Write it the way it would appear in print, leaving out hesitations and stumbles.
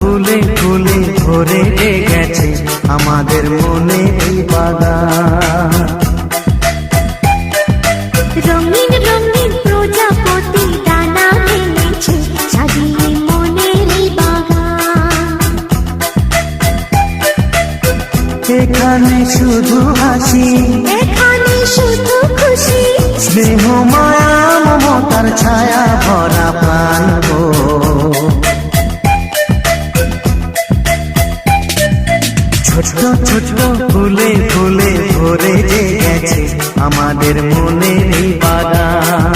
ফুলে ফুলে ভরে গেছে আমাদের মনে এই বাগান। রঙিন রঙিন প্রজাপতি ডানা মেলেছে সাজিয়ে মনের এই বাগান। এখানে শুধু হাসি, এখানে শুধু খুশি, স্নেহ মায়া মমতার ছায়া ভরা প্রাণ গো। ছোট ছোট ফুলে ফুলে ভরে গেছে আমাদের মনে এই বাগান।